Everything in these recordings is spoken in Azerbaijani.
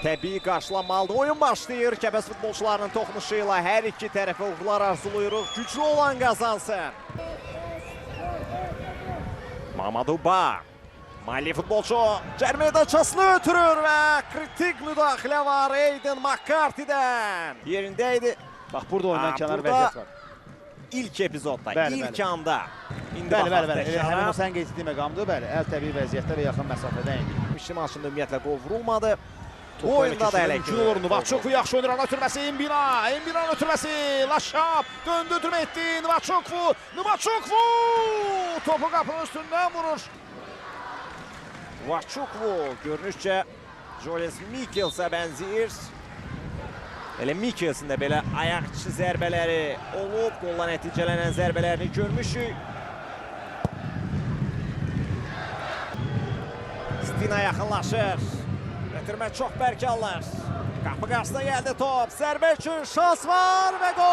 təbii qarşılanmalıdır. Oyun başlayır. Kəbəz futbolçularının toxunuşu ilə hər iki tərəfə uğurlar arzuluyuruq. Güclü olan qazansın. Mamaduba. Mali futbolçu cərimə meydançasını ötürür və kritik müdaxilə var Aiden McCarthy'dən. Yerindəydi. Bax, burada oyundan kənar vəziyyət var. İlk epizodda, ilk anda. Bəli. Həmin o sən qeyd etdiyin məqamdır. Bəli, əl təbii vəziyyətdə və yaxın məsafədə indi. Mişli maçında ümumiyyətlə qol vurulmadı. Bu oyunda da elə ki. Nvaçukwu yaxşı oynayır, ötürməsi Embina'nın ötürməsi. Laşab döndü, ötürmə etdi. Nvaçukwu topu qapının üstündən vurur. Nvaçukwu görünüşcə Jolis Mikkels'ə bənzəyir. Elə Mikkels'in də belə ayaq içi zərbələri olub, qolla nəticələnən zərbələrini görmüşük. Stina yaxınlaşır. Ötürmə çox bərk alır. Qapı qarşısına gəldi top. Zərbə üçün şans var və gol!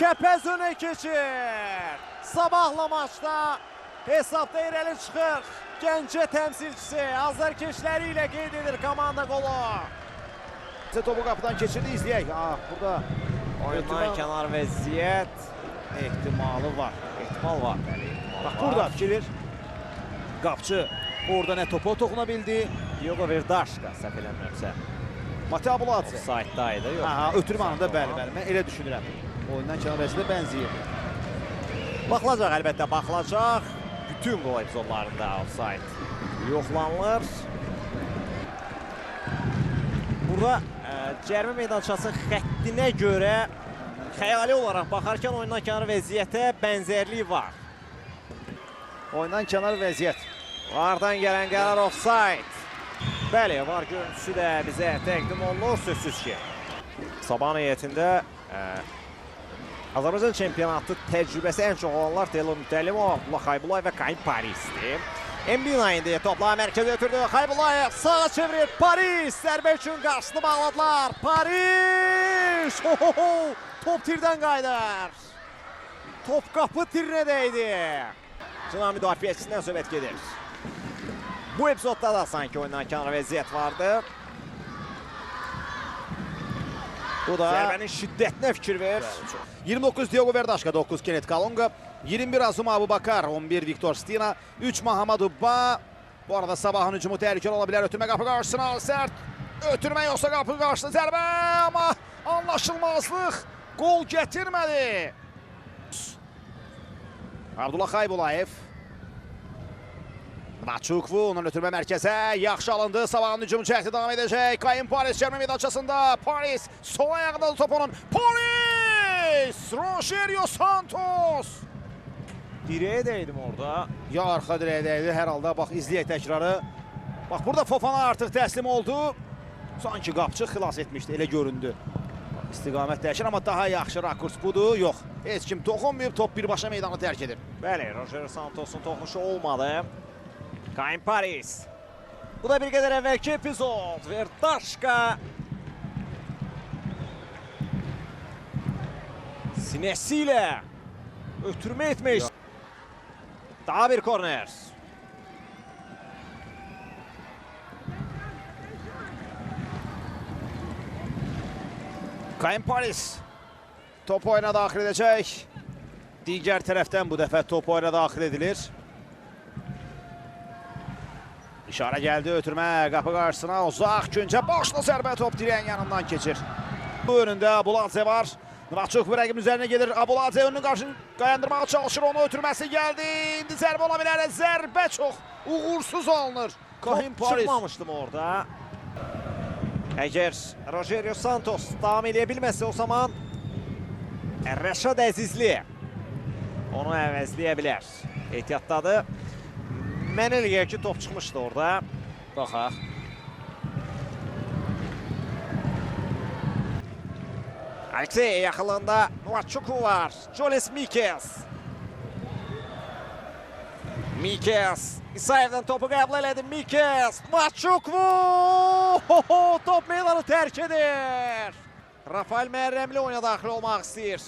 Kəpəz önə keçir. Sabahla maçda hesabda irəli çıxır. Gəncə təmsilçisi azarkeşləri ilə qeyd edir komanda qolu. Topu qapıdan keçirdi, izləyək. Burada oyundan kənar vəziyyət ehtimalı var. Ehtimal var. Bax, burada fikir. Qapçı orada nə topa toxuna bildi. Diogo Verdaşka səhv eləmirəmsə. Mate Abuladze. Offside-daydı, yox. Ötürmə anında bəli. Mən elə düşünürəm. Oyundan kənar vəziyyətdə bənzəyir. Baxılacaq, əlbəttə baxılacaq. Bütün qol epizodlarında offside yoxlanılır. Burada cərimə meydançası xəttinə görə xəyali olaraq baxarkən oyundan kənar vəziyyətə bənzərliyi var. Oyundan kənar vəziyyət. Vardan gələn qərar offside. Bəli, var görüntüsü də bizə təqdim olunur, sözsüz ki. Sabah heyətində Azərbaycan çempionatı təcrübəsi ən çox olanlar Teymur Mütəllimov, Abdullah Xaybulayev və Kaim Paris'dir. Embina indi topla mərkəzə ötürdü. Xaybulayev sağa çevirir. Paris zərbə üçün qarşısını bağladılar. Paris! Top tirdən qayıdır. Top qapı tirinə dəydi. Cına müdafiəçisindən söhbət gedir. Bu epizodda da sanki oyundan kənar vəziyyət vardı. Bu da zərbənin şiddətinə fikir ver. 29 Diogo Verdaşka, 9 Kenneth Kalonga, 21 Azuma Abubakar, 11 Viktor Stina, 3 Mamaduba. Bu arada Sabahın hücumu təhlükəli ola bilər. Ötürmə qapı qarşısına sərt. Ötürmə yoxsa qapı qarşısına zərbə, amma anlaşılmazlıq gol gətirmədi. Abdullah Xaybulayev. Nvaçukwu, onun ötürmə mərkəzə, yaxşı alındı. Sabahın hücumu cəhdi davam edəcək. Kaim Paris cərimə meydançasında. Paris, sol ayağında top onun. Paris! Rogerio Santos! Direğe değdim orada. Ya arxa direğe dəydi, hər halda. Bax, izləyək təkrarı. Bax, burada Fofana artıq təslim oldu. Sanki qapçı xilas etmişdi, elə göründü. İstiqamət dəyişir, amma daha yaxşı rakurs budur. Yox, heç kim toxunmayıb, top birbaşa meydanı tərk edir. Bəli, Rogerio Santos'un toxunuşu olmadı. Kaim Paris. Bu da bir qədər əvvəlki epizod. Verdaşka. Sinesiyle ötürme etmiş. Daha bir korner. Kaim Paris top oyuna daxil edəcək. Digər tərəfdən bu dəfə top oyuna daxil edilir. İşarə gəldi, ötürmə qapı qarşısına, uzaq küncə, boşlu zərbə, top dirəyin yanından keçir. Bu önündə Abuladze var. Nvaçukwu rəqibin üzərinə gelir. Abuladze önünü qarşını dayandırmağa çalışır, onu ötürməsi gəldi. İndi zərbə ola bilər, zərbə çox uğursuz alınır. Kaim Paris çıxmamışdım orada. Əgər Rogerio Santos davam edə bilməsə o zaman Rəşad Əzizli onu əvəzləyə bilər. Ehtiyatdadır. Mən elə gəlir ki, top çıxmışdı orada. Baxaq. Alexey yaxınlığında Nvaçukwu var. Jolis Mikkels. Mikkels. İsayev'dən topu qəbul elədi. Mikkels. Nvaçukwu. Top meydanı tərk edir. Rafael Mərrəmli oyuna daxil olmaq istəyir.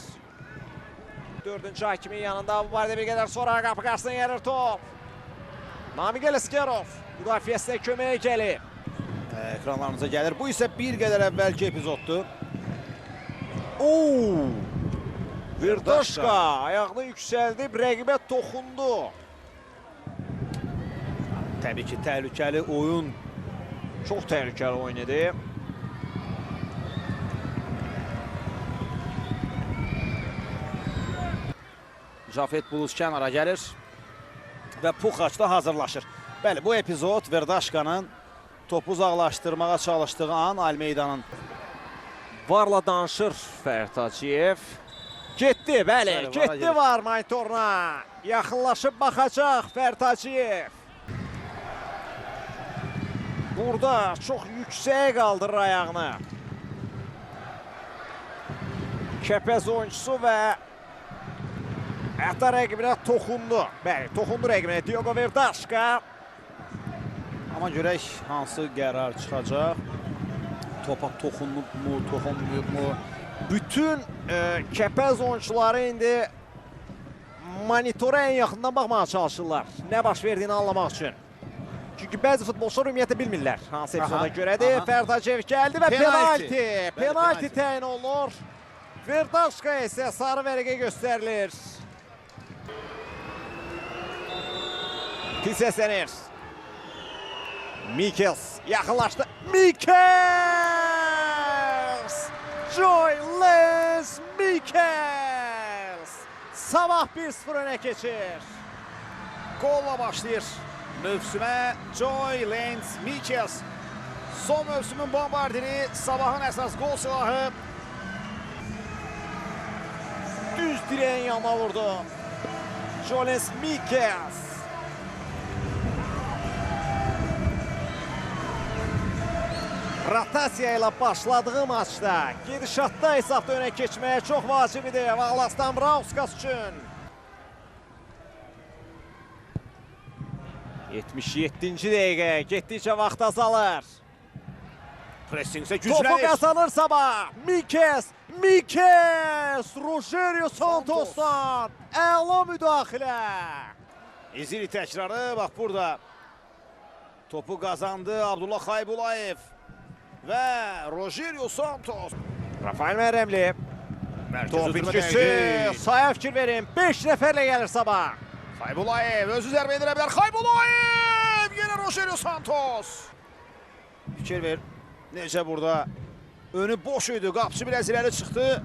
4-cü hakimin yanında bu barədə bir qədər sonra qapı qarşısına gəlir top. Namiq Ələkbərov müdafiəsinə köməyə gəlir. Ekranlarınıza gəlir. Bu isə bir qədər əvvəlki epizoddur. Verdaşka ayağını yüksəldib rəqibə toxundu. Təbii ki, təhlükəli oyun. Çox təhlükəli oyun idi. Jafet Bulus kənara gəlir və Puxaç da hazırlaşır. Bəli, bu epizod Verdaşkanın topu uzaqlaşdırmağa çalışdığı an Almeydanın. Varla danışır Fərid Hacıyev. Getdi, bəli, getdi var monitoruna. Yaxınlaşıb baxacaq Fərid Hacıyev. Burada çox yüksəyə qaldırır ayağını. Kəpəz oyuncusu və hətta rəqibinə toxundu. Bəli, toxundu rəqibinə Diogo Verdaşka. Amma görək hansı qərar çıxacaq. Topa toxunubmu, toxunmayıbmı? Bütün kəpəz oyuncuları indi monitora ən yaxından baxmağa çalışırlar. Nə baş verdiyini anlamaq üçün. Çünki bəzi futbolçular ümumiyyətlə bilmirlər hansı epizoda görədir. Fərid Hacıyev gəldi və penalti. Penalti təyin olunur. Verdaşka isə sarı vərəqə göstərilir. Pis səslənir. Mikels yaxınlaşdı. Mikels! Joy Lens Mikels! Sabah 1-0 önə keçir. Golla başlayır mövsümə Joy Lens Mikels. Son mövsümün bombardiri, Sabahın əsas gol silahı. Düz direğin yanına vurdu. Joy Lens Mikels. Rotasiya ilə başladığı maçda gedişatda hesabda önə keçməyə çox vacib idi Valas Dambrauskas üçün. 77-ci dəqiqə getdikcə vaxt azalır. Pressing isə güclənir. Topu qazanır Sabah. Mikels! Rogerio Santos'tan əla müdaxilə. İziri təkrarı, bax burada. Topu qazandı Abdullah Xaybulayev və Rogerio Santos. Rafael Mərrəmli. Top itkisi. Saya fikir verin. 5 nəfərlə gəlir Sabah. Xaybulayev özü zərbə edilə bilər. Xaybulayev! Yenə Rogerio Santos. Fikir ver. Necə burada önü boş idi. Qapçı biraz irəli çıxdı.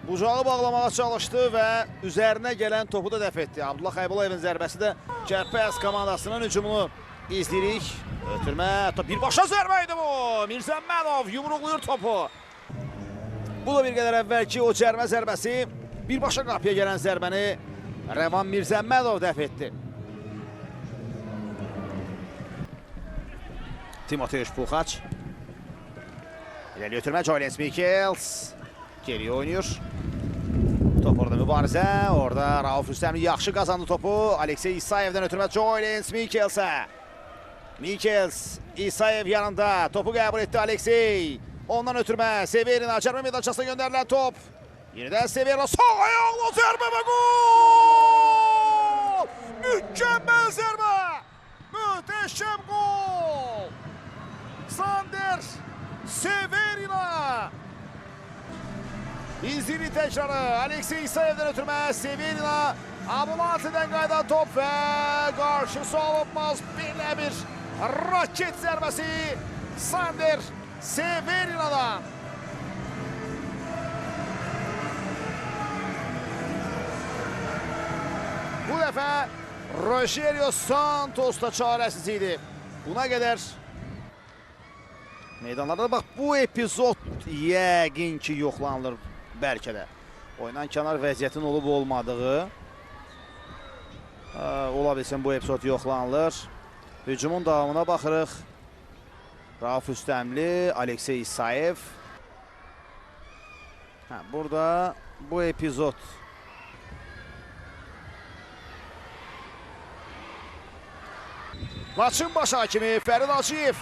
Bucağı bağlamağa çalışdı və üzərinə gələn topu da dəf etdi. Abdullah Xaybulayevin zərbəsi də Kəpəz komandasının hücumunu izləyirik. Ötürmə, birbaşa zərbə idi bu. Mirzəmmədov yumruqluyur topu. Bu da bir qədər əvvəlki o cərmə zərbəsi. Birbaşa qapıya gələn zərbəni Rəvan Mirzəmmədov dəf etdi. Timotej Puxaç. İləri ötürmə, Joy Lens Mikels. Geriyə oynayır. Top orada mübarizə. Orada Rauf Rüstəmli yaxşı qazandı topu. Aleksey İsayevdən ötürmə Joy Lens Mikelsə. Mikels, İsayev yanında. Topu qəbul etdi Aleksey. Ondan ötürmə Severina. Cərmə meydançasına göndərilən top. Yenidən Severina. Sağ ayaqla zərbə və gol! Mükəmməl zərbə! Möhtəşəm gol! Sander Severina. İzini təkrarı. Aleksey İsayevdən ötürmə Severina. Abulati'dən qaydan top və qarşısı alınmaz. Belə bir raket zərbəsi Sander Severina'dan. Bu dəfə Rogerio Santos da çarəsiz idi. Buna qədər meydanlarda bax bu epizod yəqin ki yoxlanılır bəlkə də. Oyundan kənar vəziyyətin olub olmadığı ola bilsin bu epizod yoxlanılır. Hücumun davamına baxırıq. Rauf Rüstəmli, Aleksey İsayev. Burada bu epizod. Maçın baş hakimi Fərid Hacıyev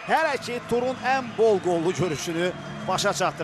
hələ ki turun ən bol qollu görüşünü başa çatdırır.